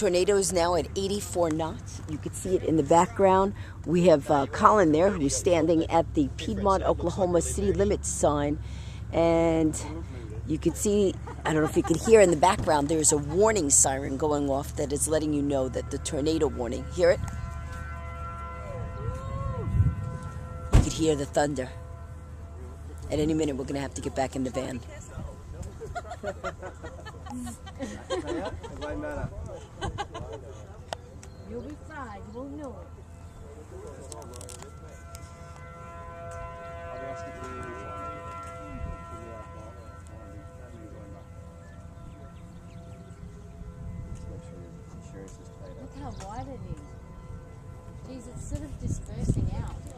tornado is now at 84 knots. You can see it in the background. We have Colin there, who's standing at the Piedmont, Oklahoma city limits sign. And you can see, I don't know if you can hear in the background, there's a warning siren going off that is letting you know that the tornado warning. Hear it? You could hear the thunder. At any minute, we're going to have to get back in the van. You'll be fine, you won't know it. Look how wide it is. Geez, it's sort of dispersing out.